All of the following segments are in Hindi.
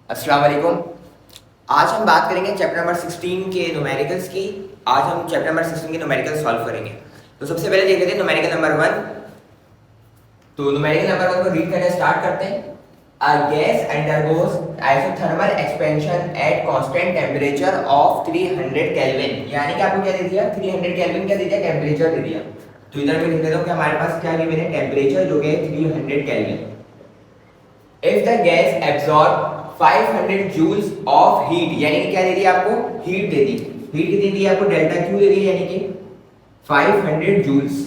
अस्सलाम वालेकुम। आज हम बात करेंगे चैप्टर नंबर 16 के न्यूमेरिकल्स की। आज हम चैप्टर नंबर 16 के न्यूमेरिकल्स सॉल्व करेंगे। तो सबसे पहले देख लेते हैं न्यूमेरिकल नंबर 1। तो न्यूमेरिकल नंबर 1 को रीड करना स्टार्ट करते हैं। A gas undergoes isothermal expansion at constant temperature of 300 kelvin. यानी कि आपको क्या दे दिया, 300 केल्विन क्या दे दिया, टेंपरेचर दे दिया। तो इधर मैं लिख देता हूं कि हमारे पास क्या गिवन है, टेंपरेचर जो कि 300 kelvin. If the gas absorb 500 joules of heat, यानी कि क्या दे दी आपको, हीट दे दी। हीट कितनी दी आपको, डेल्टा क्यू दे दी, यानी कि 500 joules.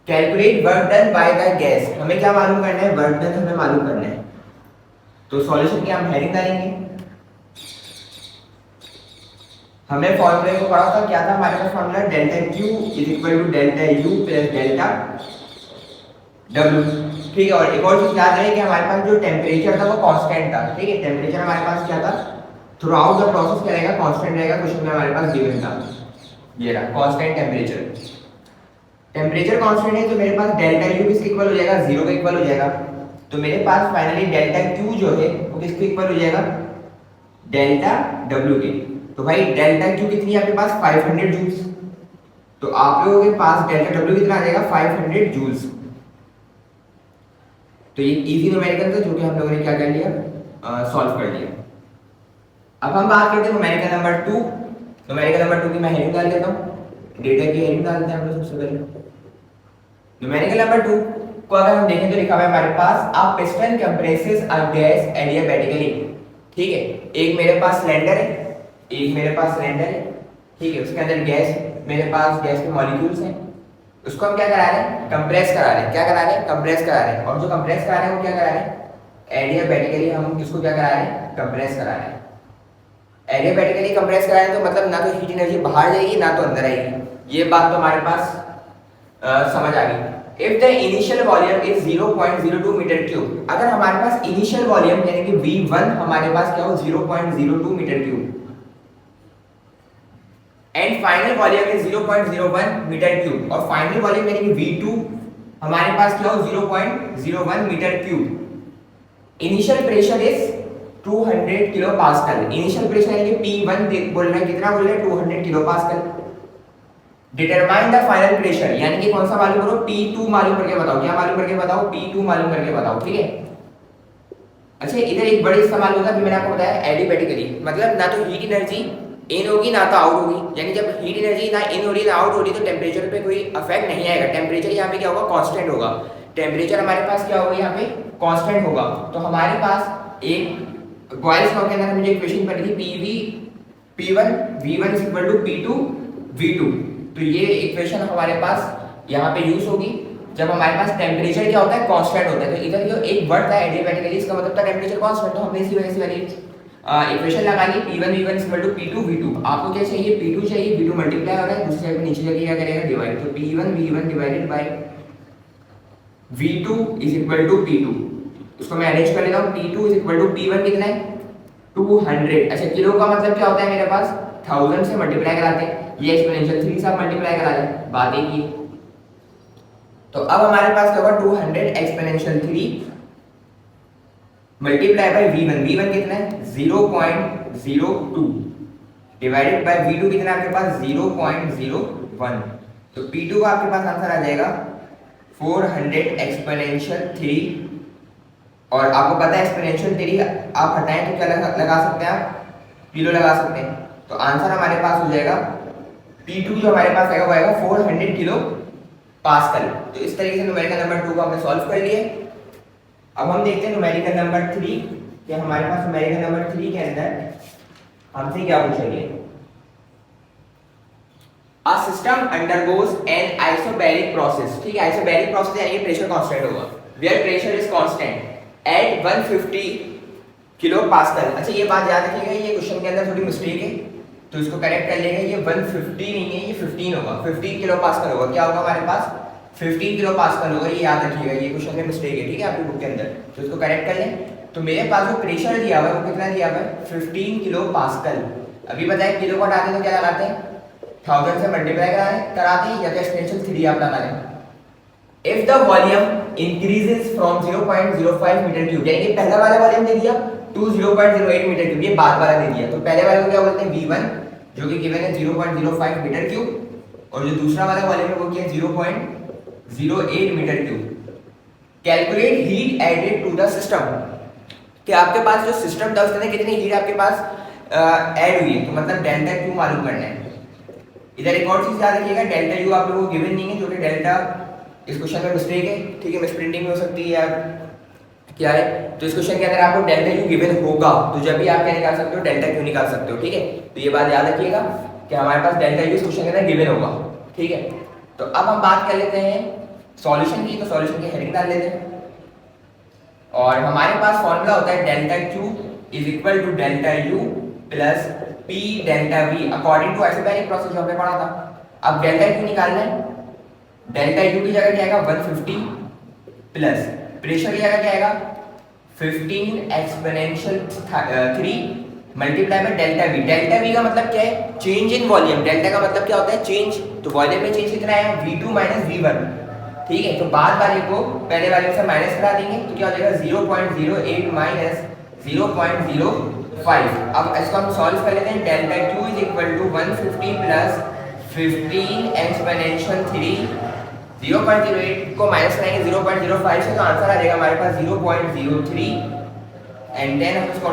Calculate work done by the gas. हमें क्या मालूम करना है, वर्क डन हमें मालूम करना है। तो सॉल्यूशन की हम हेडिंग डालेंगे। हमने फॉर्मूले को पढ़ा था, क्या था हमारे पास formula, delta Q is equal to delta U plus delta W. ठीक है, और एक और चीज याद रहे कि हमारे पास जो टेम्परेचर था वो कांस्टेंट था। ठीक है, टेम्परेचर हमारे पास क्या था, थ्रू आउट द प्रोसेस क्या रहेगा, कांस्टेंट रहेगा। क्वेश्चन में हमारे पास गिवन था, ये रहा कांस्टेंट टेम्परेचर। टेम्परेचर कांस्टेंट है तो मेरे पास डेल्टा यू किसके इक्वल हो जाएगा, 0 के इक्वल हो जाएगा। तो मेरे पास फाइनली डेल्टा क्यू जो है वो किसके इक्वल हो जाएगा, डेल्टा डब्ल्यू के। तो भाई डेल्टा क्यू कितनी है आपके पास, 500 जूल्स। तो आप लोगों के पास डेल्टा डब्ल्यू कितना आ जाएगा, 500 जूल्स। तो ये इजी न्यूमेरिकल था जो कि हम लोगों ने क्या कर लिया, सॉल्व कर लिया। अब हम बात करते हैं न्यूमेरिकल नंबर 2। न्यूमेरिकल नंबर 2 की मैं हेडिंग डाल देता हूं, डेटा की हेडिंग डालते हैं हम लोग सबसे पहले। न्यूमेरिकल नंबर 2 को अगर हम देखें तो लिखा हुआ है हमारे पास, अ piston compresses a gas adiabatically. ठीक है, एक मेरे पास सिलेंडर है, एक मेरे पास सिलेंडर है। ठीक है, उसके अंदर गैस, मेरे पास गैस के मॉलिक्यूल्स हैं। उसको हम क्या करा रहे हैं, कंप्रेस करा रहे हैं। क्या करा रहे हैं, कंप्रेस करा रहे हैं। और जो कंप्रेस करा रहे हैं वो क्या करा रहे हैं, एडियाबैटिकली हम इसको क्या करा रहे हैं, कंप्रेस करा रहे हैं। एडियाबैटिकली कंप्रेस करा रहे हैं तो मतलब ना तो हीट एनर्जी बाहर जाएगी ना तो अंदर आएगी। ये बात तो हमारे पास समझ आ गई। If the initial volume is 0.02 metre cube, अगर हमारे पास इनिशियल वॉल्यूम यानी कि V1 हमारे पास क्या हो, 0.02 metre cube, and final volume is 0.01 metre cube, और फाइनल वॉल्यूम यानी कि V2 हमारे पास क्या हो, 0.01 metre cube. Initial pressure is 200 kilo pascal. Initial pressure यानी कि P1 बोल रहे हैं, कितना बोल रहे हैं, 200 kilo pascal. Determine the final pressure, यानी कि कौन सा मालूम करो, P2 मालूम करके बताओ। क्या मालूम करके बताओ, P2 मालूम करके बताओ। ठीक है, अच्छा इधर एक बड़ी इस्तेमाल होता है, मैंने आपको बताया एडिबैटिकली, मतलब ना तो हीट एनर्जी इन होगी ना तो आउट होगी। यानी जब हीट एनर्जी ना इन हो रही ना आउट हो रही तो टेम्परेचर पे कोई इफेक्ट नहीं आएगा। टेम्परेचर यहाँ पे क्या होगा, कांस्टेंट होगा। टेम्परेचर हमारे पास क्या होगा, यहाँ पे कांस्टेंट होगा। तो हमारे पास एक बॉयल्स लॉ के अंदर मुझे इक्वेशन बनी थी, PV P1 V1 is equal to P2 V2। तो ये इक्वेशन हमारे पास यहाँ पे यूज होगी जब हमारे पास टेम्परेचर क्या होता है, कांस्टेंट होता है। तो इधर जो एक वर्ड था एडियाबैटिकली, इसका मतलब था टेम्परेचर कांस्टेंट। तो हमने इसी वजह से वाली इक्वेशन लगा ली, P1 V1 is equal to P2 V2। आपको क्या चाहिए, P2 चाहिए, V2 मल्टीप्लाई हो रहा है, दूसरी साइड पे नीचे जाके क्या करेगा, डिवाइड। तो P1 V1 divided by V2 is equal to P2। उसको मैं अरेंज कर लेता हूँ, P2 is equal to P1 कितना है, 200। अच्छा किलो का मतलब क्या होता है मेरे पास, 1000 से मल्टीप्लाई कराते हैं। ये एक्सपोनेंशियल 3 से आप मल्टीप्लाई करा दें, बात एक ही। तो अब हमारे पास क्या होगा, 200 exponential 3 multiply by V1। V1 कितना है, 0.02 डिवाइडेड बाय V2 कितना आपके पास, 0.01। तो P2 का आपके पास आंसर आ जाएगा 400 एक्सपोनेंशियल 3। और आपको पता है एक्सपोनेंशियल 3 आप हटाएं तो क्या लगा सकते हैं, आप किलो लगा सकते हैं। तो आंसर हमारे पास हो जाएगा, P2 जो हमारे पास आएगा वो आएगा 400 किलो पास्कल। तो इस तरीके से न्यूमेरिकल नंबर 2 को हमने सॉल्व कर लिए। अब हम देखते हैं न्यूमेरिकल नंबर 3 कि हमारे पास न्यूमेरिकल नंबर 3 के अंदर हमसे क्या पूछेंगे। A system undergoes an isobaric process। ठीक है, isobaric process यानी कि प्रेशर कांस्टेंट होगा, where pressure is constant at 150 kilo pascal. अच्छा ये बात याद रखिएगा, ये क्वेश्चन के अंदर थोड़ी मिस्टेक है तो इसको करेक्ट कर लेंगे। ये 150 नहीं है, ये 15 होगा, 15 किलो पास्कल होगा। क्या होगा हमारे पास, 15 किलो पास्कल होगा, ये याद रखिएगा, ये क्वेश्चन में मिस्टेक है। ठीक है, आपकी बुक के अंदर, तो इसको करेक्ट कर लें। तो मेरे पास जो प्रेशर दिया हुआ है वो कितना दिया हुआ है, 15 किलो पास्कल। अभी बताए किलो को हटाते तो क्या लगाते हैं, 1000 से मल्टीप्लाई कराते हैं, या तो एक्सपोनेंशियल 3 आप लगा लें। If the volume increases from 0.05 metre cube, यानी कि पहला वाला वॉल्यूम दे दिया टू 0.08 मीटर क्यूब, ये बाद वाला दे दिया। तो पहले वाले को क्या बोलते हैं V1 जो कि गिवन है 0.05 मीटर क्यूब, और जो दूसरा वाला वॉल्यूम है वो क्या है 0.08 metre cube. Calculate heat added to the system, कि आपके पास जो सिस्टम था उसके अंदर कितनी हीट आपके पास ऐड हुई है, तो मतलब डेल्टा क्यू मालूम करना है। इधर एक और चीज याद रखिएगा, डेल्टा यू आप लोगों को गिवन नहीं है, जो कि डेल्टा इस क्वेश्चन में मिस्टेक है, ठीक है, मिसप्रिंटिंग में हो सकती है या क्या है। तो इस क्वेश्चन के अंदर आपको डेल्टा यू गिवन होगा, तो जब भी आप क्या निकाल सकते हो, डेल्टा क्यू निकाल सकते हो, ठीक है। तो ये बात याद रखिएगा कि हमारे पास डेल्टा यू इस क्वेश्चन के अंदर गिवन होगा, ठीक है। तो अब हम बात कर लेते हैं सॉल्यूशन की, तो सॉल्यूशन की हेडिंग डाल लेते हैं, और हमारे पास फॉर्मूला होता है delta Q is equal to delta U plus P delta V, according to isobaric process जो हमने पढ़ा था। अब डेल्टा क्यू निकालना है, डेल्टा यू की जगह क्या आएगा 150 प्लस प्रेशर की जगह क्या आएगा 15 exponential 3 multiply by delta we. Delta we का मतलब क्या है, चेंज इन वॉल्यूम। डेल्टा का मतलब क्या होता है, चेंज, तो वॉल्यूम में चेंज कितना है V2 माइनस V1, ठीक है। तो बाद वाले को पहले वाले से माइनस करा देंगे, तो क्या हो जाएगा 0.08 माइनस 0.05। अब इसको हम सॉल्व कर लेते हैं, delta Q is equal to 150 plus 15 exponential 3, 0.08 को माइनस करेंगे 0.05 से, तो आंसर आ जाएगा हमारे पास 0.03, एंड देन हम इसको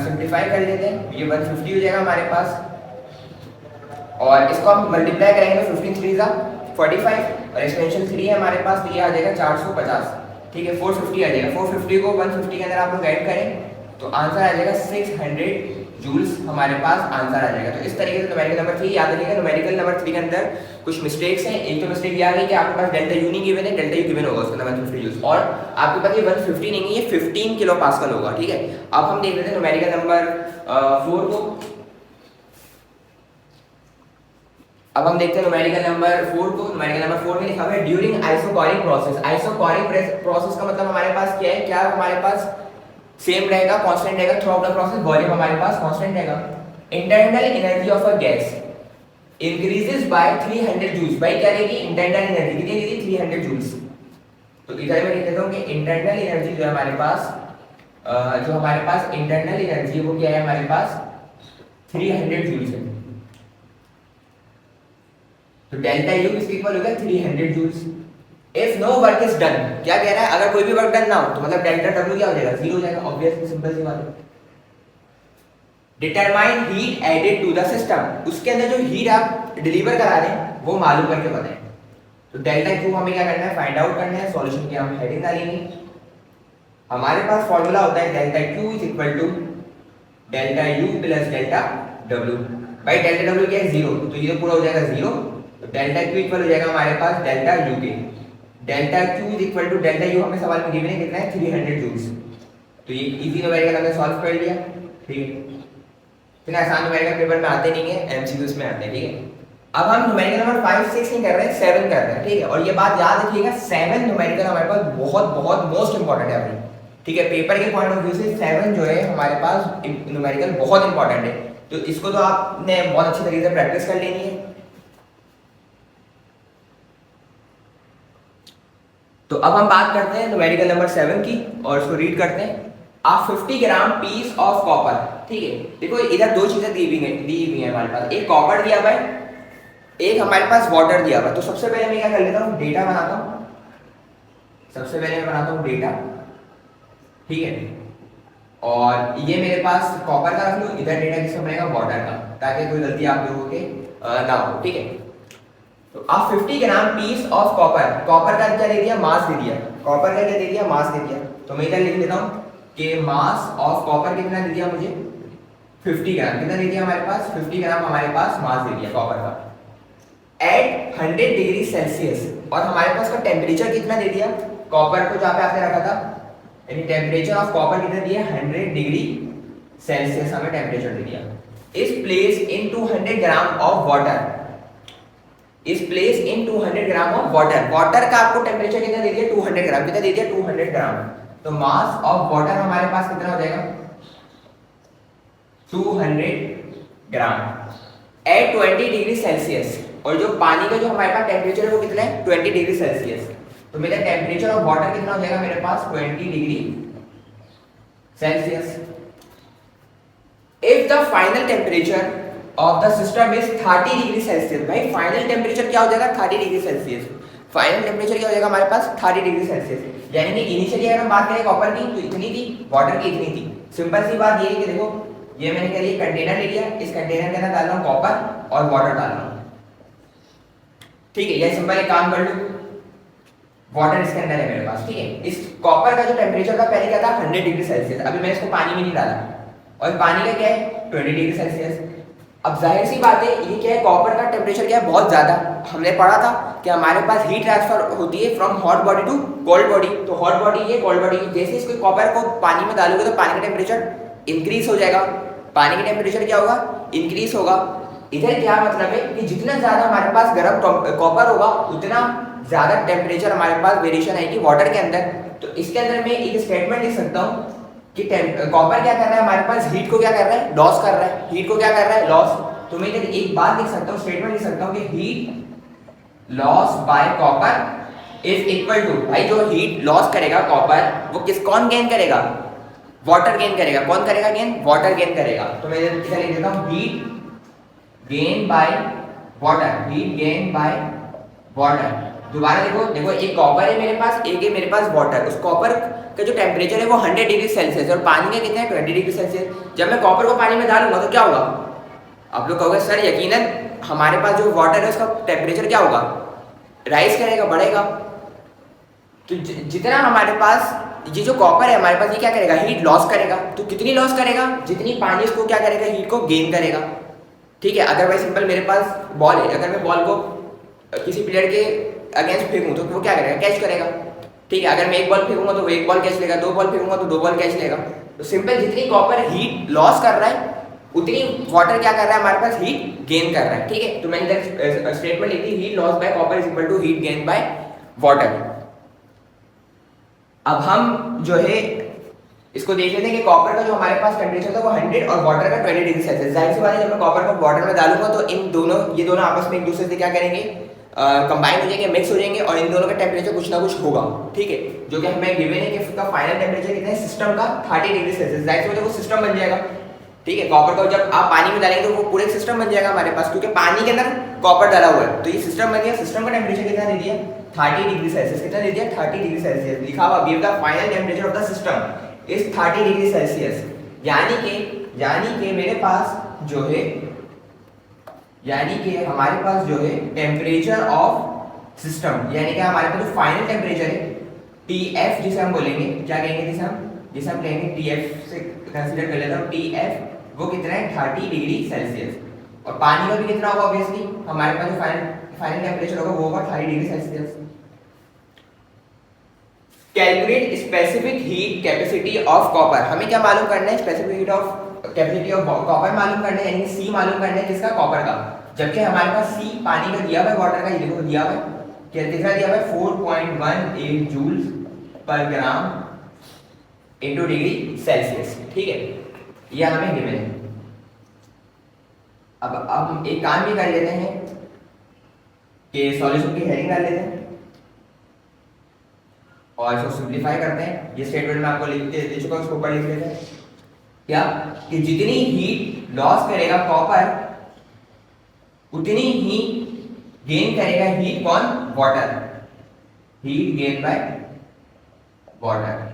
सिंप्लीफाई कर लेते हैं, ये 150 हो जाएगा हमारे पास, और इसको हम मल्टीप्लाई करेंगे तो 15 3 जा 45, और एक्सपेंशन 3 है हमारे पास, तो ये आ जाएगा 450, ठीक है। 450 आ जाएगा, 450 को 150 के अंदर आप लोग ऐड करें तो आंसर आ जाएगा 600 जूल्स, हमारे पास आंसर आ जाएगा। तो इस तरीके से न्यूमेरिकल नंबर 3 याद रखिएगा। न्यूमेरिकल नंबर 3 के अंदर कुछ मिस्टेक्स हैं। एक तो मिस्टेक यह है कि आपके पास डेल्टा यू नहीं गिवन है, डेल्टा यू गिवन होगा उसका 150 जूल्स, और आपके पास ये 150 नहीं है, ये 15 किलो पास्कल होगा, ठीक है। अब हम देख लेते हैं न्यूमेरिकल नंबर 4 को। अब हम देखते हैं न्यूमेरिकल नंबर 4 को। न्यूमेरिकल नंबर 4 में लिखा हुआ है during isochoric process. Isochoric process का मतलब हमारे पास क्या है, क्या हमारे पास सेम रहेगा, कांस्टेंट रहेगा throughout the process, volume हमारे पास कांस्टेंट रहेगा। Internal energy of a gas increases by 300 joules. भाई क्या रहेगी, इंटरनल एनर्जी कितनी रहेगी 300 जूल्स। तो इधर मैं लिख देता हूं कि इंटरनल एनर्जी जो है हमारे पास इंटरनल एनर्जी वो क्या है हमारे पास 300 जूल्स है। तो डेल्टा यू किसके इक्वल होगा 300 joules. If no work is done, क्या कह रहा है, अगर कोई भी वर्क डन ना हो तो मतलब डेल्टा डब्ल्यू क्या हो जाएगा 0 हो जाएगा, ऑब्वियसली सिंपल सी बात है। Determine heat added to the system, उसके अंदर जो हीट आप डिलीवर करा रहे हैं वो मालूम करके बताएं। तो डेल्टा क्यू हमें क्या करना है, फाइंड आउट करना है। सॉल्यूशन की हम हेडिंग डालेंगे। हमारे पास फॉर्मूला होता है delta Q is equal to delta U plus delta W. भाई डेल्टा डब्ल्यू क्या है 0, तो ये पूरा हो जाएगा 0, तो डेल्टा क्यू इक्वल हो जाएगा हमारे पास डेल्टा यू के। Delta Q is equal to delta U हमें सवाल में गिवन है कितना है 300 जूल्स। तो ये इजी न्यूमेरिकल हमने सॉल्व कर लिया, ठीक है। इतना आसान न्यूमेरिकल पेपर में आते नहीं है, एमसीक्यूज में आते हैं, ठीक है। अब हम न्यूमेरिकल नंबर 5 6 नहीं कर रहे हैं, 7 कर रहे हैं, ठीक है। और ये बात याद रखिएगा 7 न्यूमेरिकल हमारे पास बहुत बहुत मोस्ट इंपॉर्टेंट है अपनी, ठीक है। पेपर के पॉइंट ऑफ व्यू से 7 जो है हमारे पास न्यूमेरिकल बहुत इंपॉर्टेंट है। तो इसको तो आपने बहुत अच्छी तरीके से प्रैक्टिस कर लेनी है। तो अब हम बात करते हैं न्यूमेरिकल नंबर 7 की, और इसको रीड करते हैं। आ 50 ग्राम पीस ऑफ कॉपर, ठीक है। देखो इधर दो चीजें दी हुई है हमारे पास, एक कॉपर दिया हुआ है, एक हमारे पास वाटर दिया हुआ है। तो सबसे पहले मैं क्या कर लेता हूँ, डेटा बनाता हूँ। सबसे पहले मैं बनाता हूँ डेटा, ठीक है। और ये मेरे पास कॉपर का रख लो, इधर डेटा किसका बनेगा वाटर का, ताकि कोई गलती आप लोगों के ना हो, ठीक है। तो आप 50 ग्राम पीस ऑफ कॉपर, कॉपर का क्या दे दिया, मास दे दिया, कॉपर का क्या दे दिया, मास दे दिया। तो मैं इधर लिख लेता हूँ कि मास ऑफ कॉपर कितना दे दिया मुझे 50 ग्राम, कितना दे दिया हमारे पास 50 ग्राम हमारे पास मास दे दिया कॉपर का एट 100 डिग्री सेल्सियस। और हमारे पास का टेम्परेचर कितना दे दिया, कॉपर को जहाँ पे आपने रखा था, यानी टेम्परेचर ऑफ कॉपर कितना दिया 100 डिग्री सेल्सियस हमें टेम्परेचर दे दिया। Is place in 200 gram of water, is place in 200 gram of water. Water का आपको टेम्परेचर कितना दे दिया 200 ग्राम, कितना दे दिया 200 ग्राम। तो मास ऑफ वाटर हमारे पास कितना हो जाएगा 200 ग्राम एट 20 डिग्री सेल्सियस। और जो पानी का जो हमारे पास टेम्परेचर है वो कितना है 20 डिग्री सेल्सियस। तो मेरा टेम्परेचर ऑफ वाटर कितना हो जाएगा मेरे पास 20 degree Celsius. If the final temperature of the system is 30 degree Celsius, भाई फाइनल टेम्परेचर क्या हो जाएगा 30 डिग्री सेल्सियस। फाइनल टेम्परेचर क्या हो जाएगा हमारे पास 30 डिग्री सेल्सियस। यानी कि इनिशियली अगर हम बात करें कॉपर की तो इतनी थी, वाटर की इतनी थी। सिंपल सी बात ये है कि देखो ये मैंने क्या लिया कंटेनर ले लिया, इस कंटेनर के अंदर डाल रहा हूं कॉपर और वाटर डाल रहा हूं, ठीक है। ये सिंपल एक काम कर लो, वाटर इसके अंदर है मेरे पास, ठीक है। इस कॉपर का जो टेम्परेचर था पहले क्या था 100 डिग्री सेल्सियस, अभी मैं इसको पानी में नहीं डाला और पानी का क्या है 20 डिग्री सेल्सियस। अब जाहिर सी बात है ये क्या है कॉपर का टेम्परेचर क्या है बहुत ज्यादा। हमने पढ़ा था कि हमारे पास हीट ट्रांसफर होती है from hot body to cold body, तो हॉट बॉडी ये कोल्ड बॉडी, जैसे इसको कॉपर को पानी में डालोगे तो पानी का टेम्परेचर इंक्रीज हो जाएगा, पानी का टेम्परेचर क्या होगा इंक्रीज होगा। इधर क्या मतलब है कि जितना ज्यादा हमारे पास गर्म कॉपर होगा उतना ज्यादा टेम्परेचर हमारे पास वेरिएशन आएगी वाटर के अंदर। तो इसके अंदर मैं एक स्टेटमेंट लिख सकता हूँ कि कॉपर क्या कर रहा है हमारे पास हीट को क्या कर रहा है लॉस कर रहा है, हीट को क्या कर रहा है लॉस। तो मैं इधर एक बात लिख सकता हूँ स्टेटमेंट लिख सकता हूँ कि heat loss by copper is equal to, भाई जो हीट लॉस करेगा कॉपर वो कौन गेन करेगा वाटर गेन करेगा, कौन करेगा गेन वाटर गेन करेगा। तो मैं इधर लिख देता हूँ heat gain by water, heat gain by water. दोबारा देखो देखो एक कॉपर है मेरे पास, एक है मेरे पास वाटर। उस कॉपर का जो टेम्परेचर है वो 100 डिग्री सेल्सियस और पानी का कितना है 20 डिग्री सेल्सियस। जब मैं कॉपर को पानी में डालूंगा तो क्या होगा, आप लोग कहोगे सर यकीनन हमारे पास जो वाटर है उसका टेम्परेचर क्या होगा राइज करेगा बढ़ेगा। तो जितना हमारे पास ये जो कॉपर है हमारे पास ये क्या करेगा हीट लॉस करेगा। तो कितनी लॉस करेगा जितनी पानी इसको क्या करेगा हीट को गेन करेगा, ठीक है। अगर भाई सिंपल मेरे पास बॉल है, अगर मैं बॉल को किसी प्लेयर के अगेंस्ट फेंकूं तो वो क्या करेगा कैच करेगा, ठीक है। अगर मैं एक बॉल फेंकूंगा तो वो एक बॉल कैच लेगा, दो बॉल फेंकूंगा तो दो बॉल कैच लेगा। तो सिंपल जितनी कॉपर हीट लॉस कर रहा है उतनी वाटर क्या कर रहा है हमारे पास हीट गेन कर रहा है, ठीक है। तो मैंने इधर स्टेटमेंट लिखी heat loss by copper is equal to heat gain by water. अब हम जो है इसको देख लेते हैं कि कॉपर का जो हमारे पास टेम्परेचर था वो 100 और वाटर का 20 डिग्री सेल्सियस। जाहिर सी बात है जब मैं कॉपर को वाटर में डालूंगा तो इन दोनों ये दोनों आपस में एक दूसरे से क्या करेंगे कंबाइन हो जाएंगे, मिक्स हो जाएंगे और इन दोनों का टेम्परेचर कुछ ना कुछ होगा, ठीक है। जो कि हमें गिवन है कि उसका फाइनल टेम्परेचर कितना है सिस्टम का 30 डिग्री सेल्सियस। जाहिर सी बात है वो सिस्टम बन जाएगा, ठीक है। कॉपर को जब आप पानी में डालेंगे तो वो पूरे सिस्टम बन जाएगा हमारे पास, क्योंकि पानी के अंदर कॉपर डाला हुआ है। तो ये सिस्टम बन गया, सिस्टम का टेम्परेचर कितना दे दिया 30 डिग्री सेल्सियस। कितना दे दिया 30 डिग्री सेल्सियस लिखा हुआ give the final temperature of the system is 30 degree Celsius. यानी कि मेरे पास जो है यानी कि हमारे पास जो है टेम्परेचर ऑफ सिस्टम यानी कि हमारे पास जो फाइनल टेम्परेचर है TF जिसे हम बोलेंगे क्या कहेंगे जिसे हम कहेंगे TF से कंसीडर कर लेता हूं TF वो कितना है 30 डिग्री सेल्सियस। और पानी का भी कितना होगा ऑब्वियसली हमारे पास जो फाइनल टेम्परेचर होगा वो होगा 30 degree Celsius. Calculate specific heat capacity of copper. हमें क्या मालूम करना है specific heat of capacity of copper मालूम करना है, यानी C मालूम करना है किसका कॉपर का। जबकि हमारे पास C पानी का दिया हुआ है, वाटर का ये देखो दिया हुआ है क्या कितना दिया हुआ है 4.18 जूल्स पर ग्राम इनटू डिग्री सेल्सियस, ठीक है। ये हमें गिवन है। अब हम एक काम भी कर लेते हैं कि सॉल्यूशन की हेडिंग डाल लेते हैं और इसको सिंपलीफाई करते हैं। ये स्टेटमेंट मैं आपको लिख दे चुका हूं, उसको ऊपर लिख लेते हैं क्या कि जितनी हीट लॉस करेगा कॉपर उतनी ही गेन करेगा हीट कौन water, heat gain by water.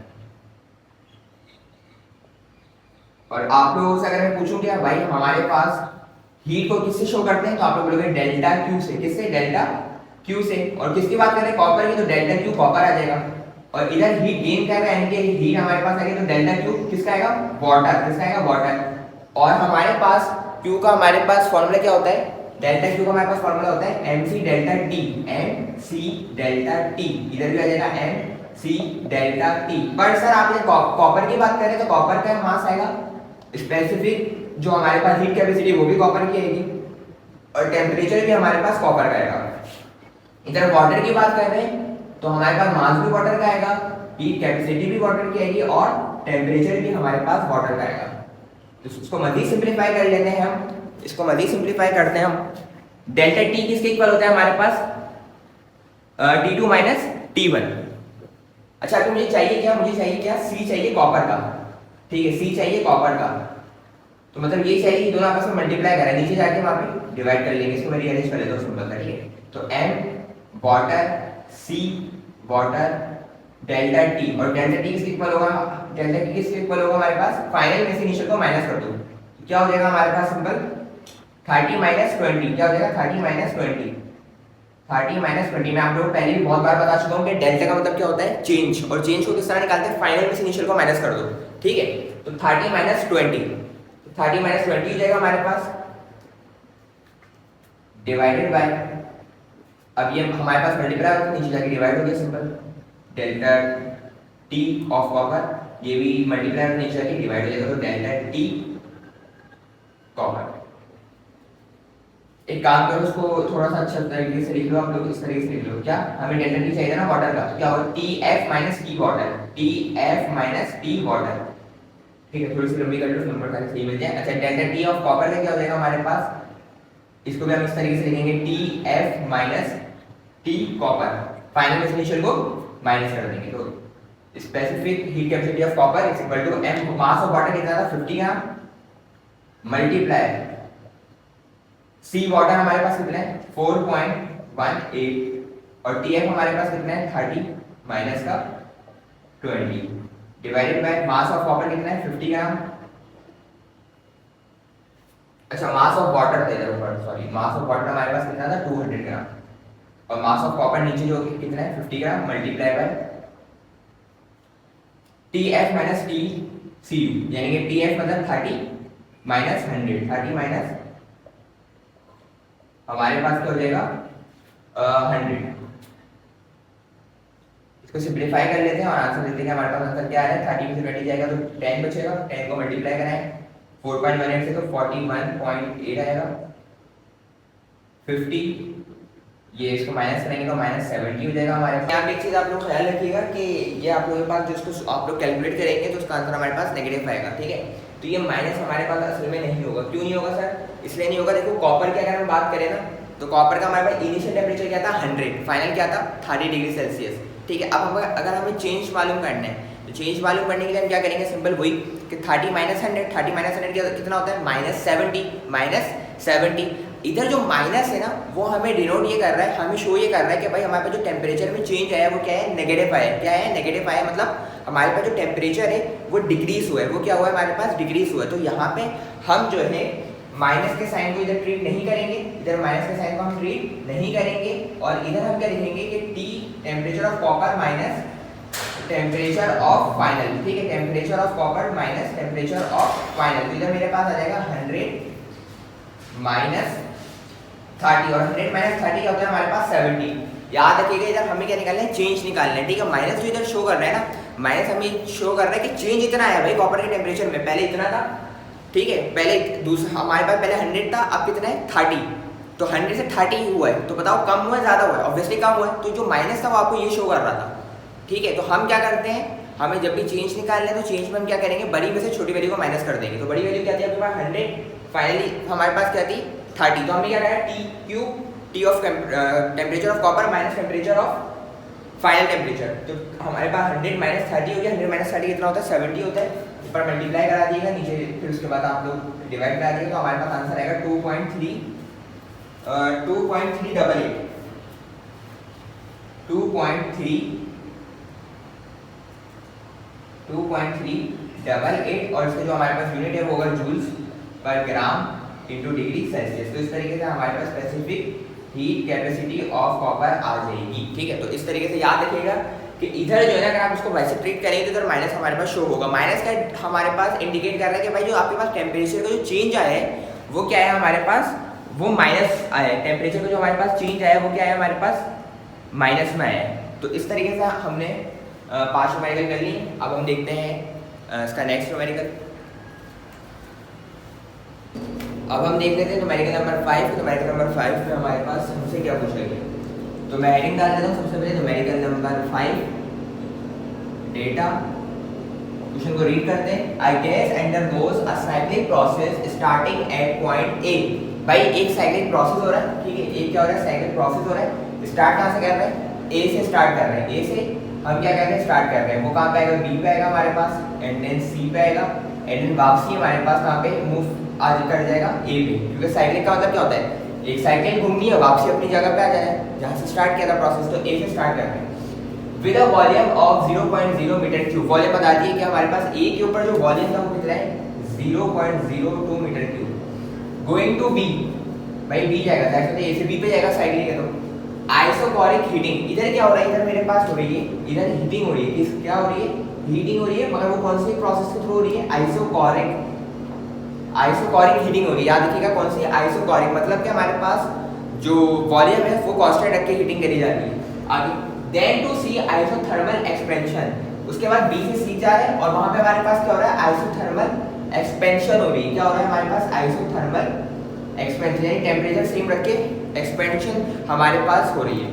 और आप लोगों से अगर मैं पूछूं क्या भाई हमारे पास हीट को किससे शो करते हैं तो आप लोग बोलोगे डेल्टा क्यू से। किससे डेल्टा क्यू से। और किसकी बात कर रहे हैं कॉपर की तो डेल्टा क्यू कॉपर आ जाएगा। और इधर हीट गेन कर रहा है यानी कि हीट हमारे पास आएगी तो डेल्टा क्यू किसका आएगा वाटर, किसका आएगा वाटर। और हमारे पास क्यू का हमारे पास फॉर्मूला क्या होता है डेल्टा क्यू का हमारे पास फॉर्मूला होता है mc delta t, mc delta t। इधर भी आ जाएगा mc डेल्टा t। पर सर आप ये कॉपर की बात करें तो कॉपर का मास आएगा स्पेसिफिक जो हमारे पास हीट कैपेसिटी वो भी कॉपर की आएगी और टेम्परेचर भी हमारे पास कॉपर का आएगा। इधर वाटर की बात कर रहे हैं तो हमारे पास मास भी वाटर का आएगा, हीट कैपेसिटी भी वाटर की आएगी और टेम्परेचर भी हमारे पास वाटर का आएगा। तो इसको मजीद सिंपलीफाई कर लेते हैं हम, इसको मजीद सिंपलीफाई करते हैं हम। डेल्टा टी किसके इक्वल होता है हमारे पास T2 माइनस T1। अच्छा तो मुझे चाहिए क्या, C चाहिए कॉपर का, ठीक है, C चाहिए कॉपर का, तो मतलब ये चाहिए, दोनों आपस में मल्टीप्लाई करें, नीचे जाके वहां पे डिवाइड कर लेंगे, इसको मैं रीअरेंज कर लेता हूँ सिंपल सा, ठीक है। तो M water C water delta T, और डेल्टा T किसके इक्वल होगा, डेल्टा T किसके इक्वल होगा हमारे पास, फाइनल में से इनिशियल को माइनस कर दो, क्या हो जाएगा हमारे पास सिंपल 30 माइनस 20, क्या हो जाएगा 30 माइनस 20, 30 माइनस 20। मैं आप लोगों को पहले भी बहुत बार बता चुका हूँ कि डेल्टा का मतलब क्या होता है, चेंज, और चेंज को किस तरह निकालते हैं, फाइनल में से इनिशियल को माइनस कर दो, ठीक है। तो 30 माइनस 20, 30 माइनस 20 हो जाएगा हमारे पास, डिवाइडेड बाय, अब ये हमारे पास मल्टीप्लाई होगा, नीचे जाके डिवाइड हो गया simple, delta T of copper, ये भी मल्टीप्लाई होगा, नीचे जाके डिवाइड हो जाएगा, तो डेल्टा टी कॉपर। एक काम करो, उसको थोड़ा सा अच्छा तरीके से लिख लो आप लोग, इस तरीके से लिख लो, क्या हमें डेल्टा टी चाहिए ना वाटर का, तो क्या होगा TF minus T water, TF minus T water, ठीक है, थोड़ी सी लंबी कर लो, नंबर का सही मिल जाए। अच्छा डेल्टा टी ऑफ कॉपर का क्या हो जाएगा हमारे पास, इसको भी हम इस तरीके से लिखेंगे TF minus T copper, final में इनिशियल को माइनस कर देंगे, तो specific heat capacity of copper is equal to M, mass of water कितना था 50 ग्राम, मल्टीप्लाई C वाटर हमारे पास कितना है 4.18, और TF हमारे पास कितना है 30 माइनस का 20, divided by mass of copper कितना है 50 ग्राम, अच्छा मास ऑफ वाटर था इधर ऊपर, सॉरी, मास ऑफ वाटर हमारे पास कितना था 200 ग्राम, और मास ऑफ कॉपर नीचे जो कितना है 50 gram, multiply by TF minus TCU, यानी कि TF मतलब 30 माइनस 100, 30 माइनस हमारे पास क्या हो जाएगा 100। इसको सिंपलीफाई कर लेते हैं और आंसर देते हैं, हमारे पास आंसर क्या है, 30 में से 20 जाएगा तो 10 बचेगा, 10 को मल्टीप्लाई कराएं 4.18 से तो 41.8 आएगा, 50, ये इसको माइनस करेंगे तो माइनस 70 हो जाएगा हमारे पास। यहाँ पे एक चीज़ आप लोग ख्याल रखिएगा कि ये आप लोगों के पास जो इसको आप लोग कैलकुलेट करेंगे तो उसका आंसर हमारे पास नेगेटिव आएगा, ठीक है। तो ये माइनस हमारे पास असल में नहीं होगा, क्यों नहीं होगा सर, इसलिए नहीं होगा, देखो कॉपर की अगर हम बात करें ना, तो कॉपर का हमारे पास इनिशियल टेम्परेचर क्या था 100, फाइनल क्या था 30 डिग्री सेल्सियस, ठीक है। अब अगर हमें चेंज मालूम करना है, तो चेंज मालूम करने के लिए हम क्या करेंगे, सिंपल वही कि 30 माइनस 100, 30 माइनस 100 कितना होता है माइनस 70, माइनस 70। इधर जो माइनस है ना वो हमें डिनोट ये कर रहा है, हमें शो ये कर रहा है कि भाई हमारे पास जो टेम्परेचर में चेंज आया वो क्या है, नेगेटिव आया, क्या है नेगेटिव आया, मतलब हमारे पास जो टेम्परेचर है वो डिक्रीज हुआ है, वो क्या हुआ है हमारे पास डिक्रीज हुआ है। तो यहाँ पे हम जो है माइनस के साइन को इधर ट्रीट नहीं करेंगे, इधर माइनस के साइन को हम ट्रीट नहीं करेंगे, और इधर हम क्या लिखेंगे कि T temperature of copper minus temperature of final, ठीक है, temperature of copper minus temperature of final, तो इधर मेरे पास आ जाएगा 100 माइनस 30, और 100 माइनस 30 क्या होता है हमारे पास 70। याद रखिएगा इधर हमें क्या निकालना है, चेंज निकालना है, ठीक है। माइनस जो इधर शो कर रहा है ना, माइनस हमें शो कर रहा है कि चेंज इतना आया भाई कॉपर के टेम्परेचर में, पहले इतना था, ठीक है, पहले दूसरा हमारे पास पहले 100 था, अब कितना है 30, तो 100 से 30 हुआ है, तो बताओ कम हुआ है ज़्यादा हुआ है, ऑब्वियसली कम हुआ है, तो जो माइनस था वो आपको ये शो कर रहा था, ठीक है। तो हम क्या करते हैं, हमें जब भी चेंज निकालना है तो चेंज में हम क्या करेंगे, बड़ी में से छोटी वैल्यू को माइनस कर देंगे, तो बड़ी वैल्यू क्या थी आपके पास 100, फाइनली हमारे पास क्या थी 30, तो हमने क्या करा T cube, T of temperature of copper minus temperature of final temperature, तो हमारे पास 100 माइनस 30 हो गया, 100 माइनस 30 कितना होता है 70 होता है, ऊपर मल्टीप्लाई करा दिएगा, नीचे फिर उसके बाद आप लोग डिवाइड करा दिएगा, तो हमारे पास आंसर आएगा 2.388 2.388, और इसका जो हमारे पास यूनिट है वो होगा joules per gram into degree Celsius. तो इस तरीके से हमारे पास specific heat capacity of copper आ जाएगी, ठीक है। तो इस तरीके से याद रखिएगा कि इधर जो है ना अगर आप इसको वैसे ट्रीट करेंगे तो इधर माइनस हमारे पास शो होगा, माइनस का हमारे पास इंडिकेट कर रहा है कि भाई जो आपके पास टेम्परेचर का जो चेंज आया है वो क्या है हमारे पास, वो माइनस आया है, टेम्परेचर का जो हमारे पास चेंज आया है वो क्या है हमारे पास माइनस में आया है। तो इस तरीके से हमने 5 न्यूमेरिकल कर ली। अब हम देखते हैं इसका नेक्स्ट न्यूमेरिकल। अब हम देख लेते हैं न्यूमेरिकल नंबर 5। न्यूमेरिकल नंबर 5 में हमारे पास हमसे क्या पूछा गया, तो मैं हेडिंग डाल देता हूँ सबसे पहले न्यूमेरिकल नंबर 5 डेटा। क्वेश्चन को रीड करते हैं। आई gas undergoes a cyclic process starting at point A. भाई एक साइक्लिक प्रोसेस हो रहा है, ठीक है, एक क्या हो रहा है साइक्लिक प्रोसेस हो रहा है, स्टार्ट कहाँ से कर रहा है ए से स्टार्ट कर रहे हैं, ए से हम क्या कर रहे हैं स्टार्ट कर रहे हैं, वो कहाँ पे आएगा बी पे आएगा हमारे पास, एंड देन सी पे आएगा, एंड देन वापसी हमारे पास कहाँ पे मूव आज कर जाएगा ए पे, क्योंकि साइकिल का मतलब क्या होता है एक साइकिल घूमनी है वापसी अपनी जगह पे आ जाए जहाँ से स्टार्ट किया था प्रोसेस, तो ए से स्टार्ट कर रहे हैं with a volume of 0.0 metre cube. Volume बता दिए कि हमारे पास ए के ऊपर जो वॉल्यूम था वो कितना है 0.02 metre cube. Going to B, भाई बी जाएगा दैट्स ए से बी पे जाएगा साइकिल के, तो आइसोकोरिक हीटिंग, इधर क्या हो रहा है, इधर मेरे पास हो रही है, इधर हीटिंग हो रही है, किस क्या हो रही है हीटिंग हो रही है, मगर वो कौन सी प्रोसेस के थ्रू हो रही है आइसोकोरिक हीटिंग हो रही है। याद रखिएगा कौन सी आइसोकोरिक, मतलब कि हमारे पास जो वॉल्यूम है वो कांस्टेंट रख के हीटिंग करी जा रही है। आगे then to C isothermal expansion, उसके बाद बी से सी जा रहा है और वहां पे हमारे पास क्या हो रहा है आइसोथर्मल एक्सपेंशन हो रही है। क्या हो रहा है हमारे पास आइसोथर्मल एक्सपेंशन, यानी टेंपरेचर सेम रख के एक्सपेंशन हमारे पास हो रही है।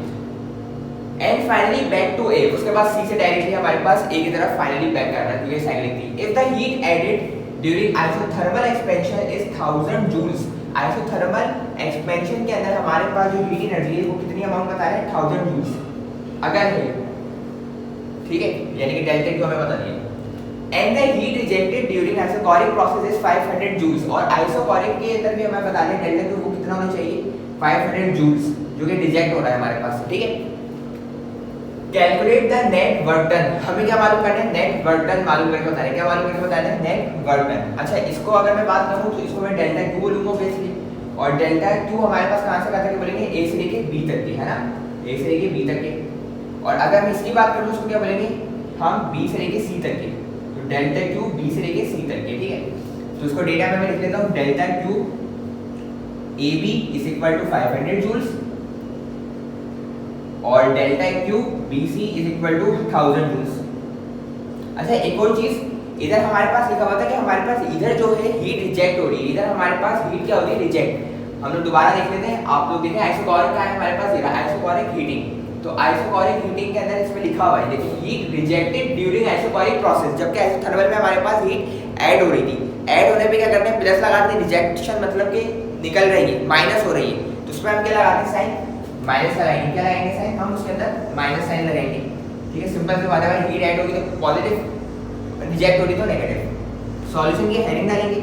एंड फाइनली बैक टू ए, उसके बाद सी से डायरेक्टली हमारे पास ए की तरफ फाइनली बैक कर रहा है, क्योंकि साइक्लिंग थी। If the heat added during isothermal expansion is 1000 joules, isothermal expansion के अंदर हमारे पास जो हीट एनर्जी है वो कितनी अमाउंट बता रहे हैं 1000 जूल्स अगर है, ठीक है, यानी कि डेल्टा क्यू हमें बता दिया। And the heat rejected during isochoric process is 500 joules, और आइसोकोरिक के अंदर भी हमें बता दें डेल्टा क्यू वो कितना होना चाहिए 500 जूल्स, जो कि रिजेक्ट हो रहा है हमारे पास, ठीक है। Calculate the net work done, हमें क्या मालूम करना है नेट वर्क डन मालूम करके बता रहे हैं, क्या मालूम करके बता रहे हैं नेट वर्क डन। अच्छा इसको अगर मैं बात करूं तो इसको मैं डेल्टा क्यू बोलूंगा बेसिकली, और डेल्टा क्यू हमारे पास कहां से कहां तक बोलेंगे ए से लेके बी तक के, है ना, ए से लेके बी तक के। और अगर मैं इसकी बात करूं तो उसको क्या बोलेंगे हम बी से लेके सी तक के, तो डेल्टा क्यू बी से लेके सी तक के, ठीक है। तो इसको डेटा में मैं लिख लेता हूं delta Q A B is equal to 500 joules और delta Q BC is equal to 1000 joules. अच्छा एक और चीज, इधर हमारे पास लिखा हुआ था कि हमारे पास इधर जो है हीट रिजेक्ट हो रही है, इधर हमारे पास हीट क्या हो रही है रिजेक्ट। हम लोग दोबारा देख लेते हैं, आप लोग देखें आइसोकोरिक का है हमारे पास ये आइसोकोरिक हीटिंग, तो आइसोकोरिक हीटिंग के अंदर इसमें लिखा हुआ है देखिए heat rejected during isochoric process, जबकि आइसोथर्मल में हमारे पास हीट ऐड हो रही थी, ऐड होने पे क्या करते हैं प्लस लगाते हैं, रिजेक्शन मतलब कि निकल रही है माइनस हो रही है, तो उसमें हम क्या लगाते हैं साइन माइनस लगाएंगे, क्या लगाएंगे साइन हम उसके अंदर माइनस साइन लगाएंगे, ठीक है। सिंपल सी बात है, अगर हीट ऐड होगी तो पॉजिटिव, रिजेक्ट होगी तो नेगेटिव। सॉल्यूशन की हेडिंग डालेंगे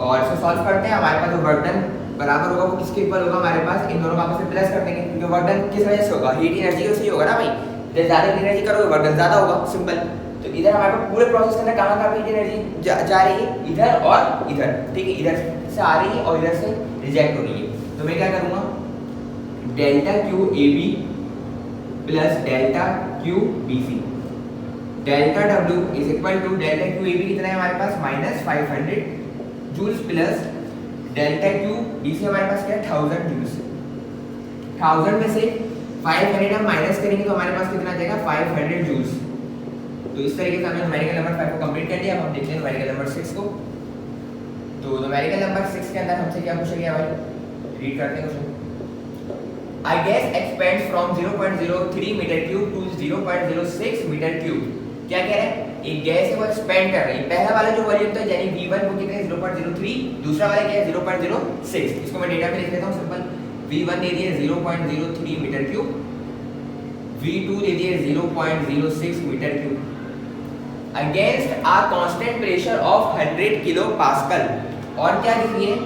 और इसको सॉल्व करते हैं। हमारे पास जो वर्क डन बराबर होगा वो किसके इक्वल होगा हमारे पास, इन दोनों का आपस में प्लस कर देंगे, क्योंकि वर्क डन किस वजह से होगा हीट एनर्जी की वजह से होगा ना भाई, जब ज्यादा एनर्जी करोगे वर्क डन ज्यादा होगा, सिंपल। तो इधर हमारे पास पूरे प्रोसेस के अंदर कहां हीट एनर्जी जा रही है, इधर और इधर, ठीक है, इधर से आ रही है और इधर से रिजेक्ट हो रही है। तो मैं क्या करूंगा delta Q A B plus delta Q B C, delta W is equal to delta Q A B कितना है हमारे पास minus 500 joules plus delta Q B C हमारे पास क्या है 1000 जूल्स। 1000 में से 500 हम माइनस करेंगे तो हमारे पास कितना आ जाएगा 500 जूल्स। तो इस तरीके से हमने न्यूमेरिकल नंबर 5 को कंप्लीट कर लिया। अब हम देखते हैं न्यूमेरिकल नंबर 6 को। तो न्यूमेरिकल नंबर 6 के अंदर हमसे क्या पूछा गया भाई, रीड करते हैं question. A gas expands from 0.03 metre cube to 0.06 metre cube. क्या कह रहा है, एक गैस है वो एक्सपेंड कर रही है। पहला वाला जो वॉल्यूम था यानी V1 वो कितना है 0.03, दूसरा वाला क्या है 0.06। इसको मैं डेटा में लिख लेता हूं सिंपल। V1 दे दिए 0.03 मीटर क्यूब, V2 दे दिए 0.06 metre cube against a constant pressure of 100 kilo pascal. और क्या लिख दिए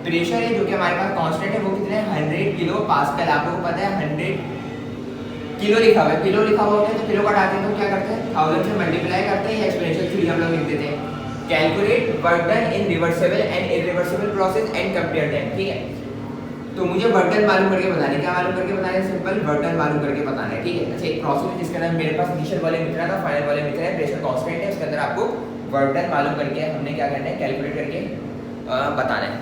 प्रेशर है जो कि हमारे पास कांस्टेंट है वो कितने 100 किलो पास्कल। आप लोगों को पता है 100 किलो लिखा हुआ है, किलो लिखा हुआ होता है तो किलो का डालते हैं तो क्या करते हैं 1000 से मल्टीप्लाई करते हैं या एक्सपोनेंशियल 3 हम लोग लिख देते हैं। Calculate work done in reversible and irreversible process and compare them. ठीक है, तो मुझे वर्क डन मालूम करके बताना है। क्या मालूम करके बताना है, सिंपल वर्क डन मालूम करके बताना है। ठीक है, अच्छा एक प्रोसेस जिसके अंदर मेरे पास इनिशियल वाले मिल रहा था, फाइनल वाले मिल रहा है, प्रेशर कांस्टेंट है, उसके अंदर आपको वर्क डन मालूम करके हमने क्या करना है कैलकुलेट करके बताना है।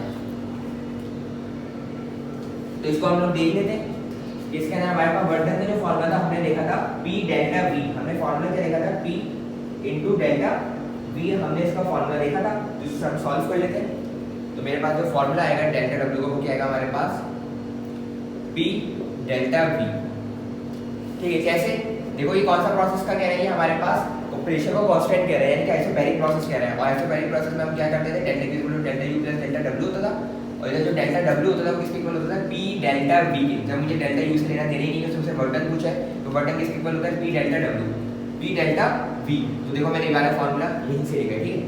तो इसको हम लोग देख लेते हैं। इसके अंदर हमारे पास वर्क डन का जो फॉर्मूला था हमने देखा था P डेल्टा V। हमने फॉर्मूला क्या देखा था P इनटू डेल्टा V, हमने इसका फॉर्मूला देखा था, तो इसको हम सॉल्व कर लेते हैं। तो मेरे पास जो फॉर्मूला आएगा डेल्टा W का वो क्या आएगा हमारे पास P डेल्टा V। ठीक है, कैसे देखो ये कौन सा प्रोसेस का कह रहे हैं हमारे पास, तो प्रेशर को कांस्टेंट कह रहे हैं यानी कि आइसोबैरिक प्रोसेस कह रहे हैं। और आइसोबैरिक प्रोसेस में हम क्या करते थे delta Q delta U plus delta W होता था। और इधर जो डेल्टा डब्ल्यू होता था वो किसके इक्वल होता था, पी डेल्टा वी के। जब मुझे डेल्टा यूज लेना देना ही नहीं है, उससे वर्टन पूछा है तो वर्टन किसके इक्वल होता है, P delta W, P delta we. तो देखो मैंने वाला फॉर्मूला यहीं से लिखा है, ठीक है।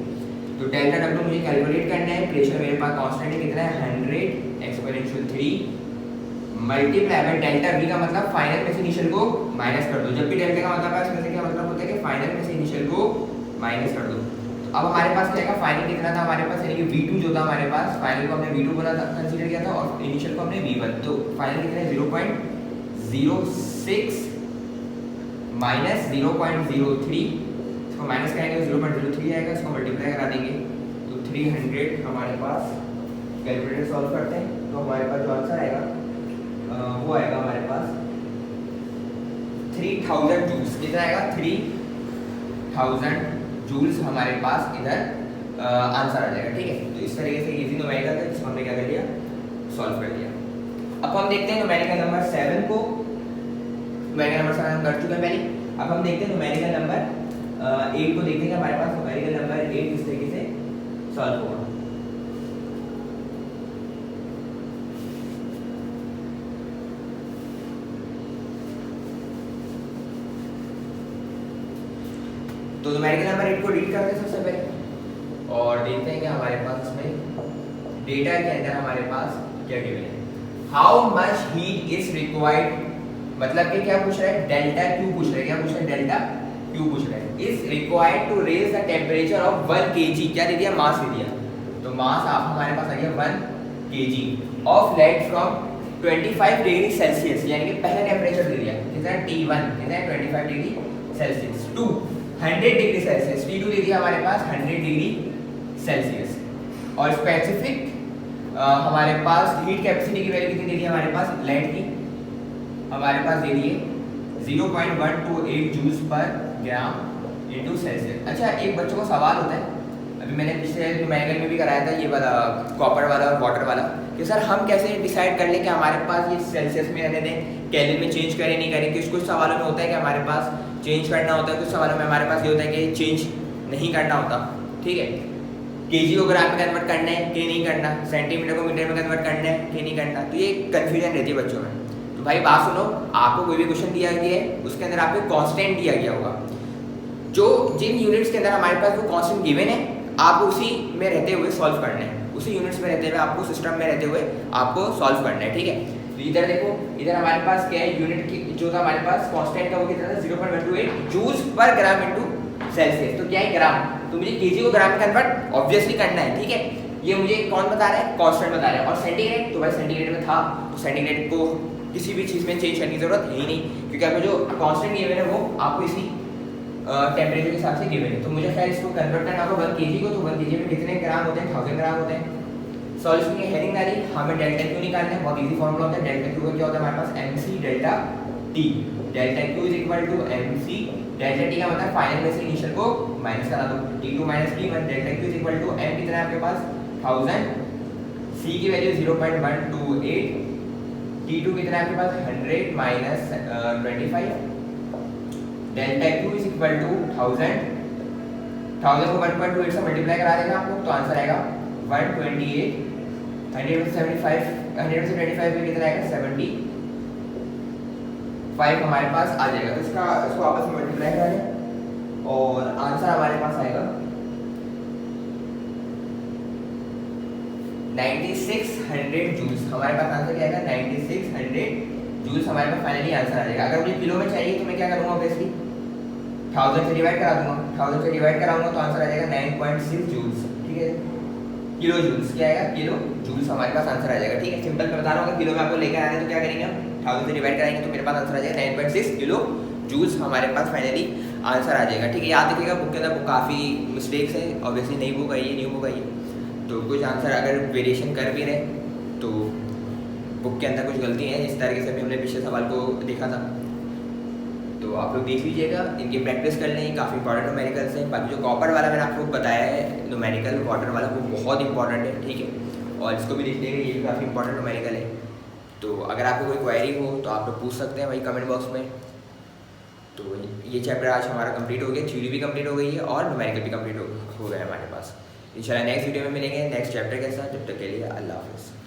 तो डेल्टा डब्ल्यू मुझे कैलकुलेट करना है, प्रेशर मेरे पास कांस्टेंट है कितना है 100 exponential 3 multiply by delta we का मतलब फाइनल में से इनिशियल को माइनस कर दो। जब भी डेल्टा का मतलब है इसमें से क्या मतलब होता है कि फाइनल में से इनिशियल को माइनस कर दो। तो अब हमारे पास क्या है, फाइनल कितना था हमारे पास, यानी कि V2 जो था हमारे पास, फाइनल को हमने V2 बोला था, कंसीडर किया था, और इनिशियल को हमने V1। तो फाइनल कितना है 0.06 माइनस 0.03, इसको माइनस करेंगे तो 0.03 आएगा, इसको मल्टीप्लाई करा देंगे तो 300 हमारे पास। कैलकुलेटर सॉल्व करते हैं तो हमारे पास जो आंसर आएगा वो आएगा हमारे पास 3000 जूल्स। कितना आएगा 3000 जूल्स हमारे पास इधर आंसर आ जाएगा, ठीक है। तो इस तरीके से इजी न्यूमेरिकल था जिसको हमने क्या कर लिया, सॉल्व कर लिया। अब हम देखते हैं न्यूमेरिकल नंबर 7 को। न्यूमेरिकल नंबर 7 हम कर चुके हैं पहले। अब हम देखते हैं न्यूमेरिकल नंबर 8 को। देखते हैं हमारे पास न्यूमेरिकल नंबर 8 किस तरीके से सॉल्व होगा। तो न्यूमेरिकल नंबर 8 को रीड करते हैं सबसे पहले और देखते हैं कि हमारे पास इसमें डेटा के अंदर हमारे पास क्या गिवन है। How much heat is required, मतलब कि क्या पूछ रहा है, डेल्टा क्यू पूछ रहा है। क्या पूछ रहा है, डेल्टा क्यू पूछ रहा है। Is required to raise the temperature of 1 kg, क्या दे दिया, मास दे दिया। तो मास आप हमारे पास आ गया 1 kg of lead from 25 degree Celsius, यानी कि पहला टेम्परेचर दे दिया कितना है T1, कितना है 25 degree Celsius, to 100 degree Celsius, T2 दे दिया हमारे पास 100 डिग्री सेल्सियस। और स्पेसिफिक हमारे पास हीट कैपेसिटी की वैल्यू कितनी दे दी हमारे पास, लेड की हमारे पास दे दिए 0.128 जूल्स पर ग्राम इनटू सेल्सियस। अच्छा, एक बच्चों को सवाल होता है, अभी मैंने पिछले न्यूमेरिकल में भी कराया था ये वाला कॉपर वाला और वाटर वाला, कि सर हम कैसे डिसाइड कर लें कि हमारे पास ये सेल्सियस में रहने दें, केल्विन में चेंज करें नहीं करें। कुछ सवालों में होता है कि हमारे पास चेंज करना होता है, कुछ सवालों में हमारे पास ये होता है कि चेंज नहीं करना होता, ठीक है। केजी को ग्राम में कन्वर्ट करना है कि नहीं करना, सेंटीमीटर को मीटर में कन्वर्ट करना है कि नहीं करना, तो ये कन्फ्यूजन रहती है बच्चों में। तो भाई बात सुनो, आपको कोई भी क्वेश्चन दिया गया है उसके अंदर आपको कांस्टेंट दिया गया होगा, जो जिन यूनिट्स के अंदर हमारे पास वो कांस्टेंट गिवन है आपको उसी में रहते हुए सॉल्व करना है, उसी यूनिट्स में रहते हुए आपको सिस्टम में रहते हुए आपको सॉल्व करना है, ठीक है। तो इधर देखो, इधर हमारे पास क्या है, यूनिट की जो था हमारे पास कांस्टेंट का वो कितना था 0.128 जूल्स पर ग्राम इनटू सेल्सियस। तो क्या है ग्राम, तो मुझे केजी को ग्राम में कन्वर्ट ऑब्वियसली करना है, ठीक है। ये मुझे कौन बता रहा है, कांस्टेंट बता रहा है। और सेंटीग्रेड, तो भाई सेंटीग्रेड में था तो सेंटीग्रेड को किसी भी चीज़ में चेंज करने की जरूरत है ही नहीं, क्योंकि आपको जो कांस्टेंट गिवन है वो आपको इसी टेम्परेचर के हिसाब से गिवन है। तो मुझे खैर इसको कन्वर्ट करना होगा 1 kg को, तो 1 kg में कितने ग्राम होते हैं, 1000 ग्राम होते हैं। सॉल्यूशन की हेडिंग डाली, हमें डेल्टा क्यू निकालना है, बहुत इजी फॉर्मूला होता है। डेल्टा क्यू का क्या होता है हमारे पास, mc delta t। Delta Q is equal to mc delta t का मतलब फाइनल में से इनिशियल को माइनस करा दो, t2 minus t1। Delta Q is equal to m कितना है आपके पास 1000, c की वैल्यू 0.128, t2 कितना है आपके पास 100 minus 25। Delta Q is equal to 1000 को 1.28 से मल्टीप्लाई करा देगा आपको, तो आंसर आएगा 128। 100 से 25 में कितना आएगा 75 हमारे पास आ जाएगा। तो इसको आपस में मल्टीप्लाई करा दें और आंसर हमारे पास आएगा 9600 जूल्स। हमारे पास आंसर क्या आएगा 9600 जूल्स हमारे पास फाइनली आंसर आ जाएगा। अगर मुझे किलो में चाहिए तो मैं क्या करूँगा, ऑब्वियसली 1000 से डिवाइड करा दूंगा, 1000 से डिवाइड कराऊंगा तो आंसर आ जाएगा 9.6 जूल्स, ठीक है। किलो जूल्स क्या आएगा, किलो जूल्स हमारे पास आंसर आ जाएगा, ठीक है। सिंपल मैं बता रहा हूँ, किलो में आपको लेकर आने तो क्या करेंगे हम 1000 से डिवाइड कराएंगे तो मेरे पास आंसर आ जाएगा 9.6 किलो जूल्स हमारे पास फाइनली आंसर आ जाएगा, ठीक है। याद रखिएगा बुक के अंदर काफ़ी मिस्टेक्स है, ऑब्वियसली नई बुक आई है, न्यू बुक आई है, तो कुछ आंसर अगर वेरिएशन कर भी रहे तो बुक के अंदर कुछ गलती है, इस तरीके से भी हमने पिछले सवाल को देखा था। तो आप लोग देख लीजिएगा, इनकी प्रैक्टिस कर लें, काफ़ी इंपॉर्टेंट न्यूमेरिकल्स हैं। बाकी जो कॉपर वाला मैंने आपको बताया है न्यूमेरिकल वाटर वाला, वो बहुत इंपॉर्टेंट है, ठीक है। और इसको भी देख लीजिएगा, ये भी काफ़ी इंपॉर्टेंट न्यूमेरिकल है। तो अगर आपको कोई क्वेरी हो तो आप लोग पूछ सकते हैं भाई कमेंट बॉक्स में। तो ये चैप्टर आज हमारा कंप्लीट हो गया, थ्योरी भी कंप्लीट हो गई है और न्यूमेरिकल भी कंप्लीट हो गया हमारे पास। इंशाल्लाह नेक्स्ट वीडियो में मिलेंगे नेक्स्ट चैप्टर के साथ। जब तक के लिए अल्लाह हाफ़िज़।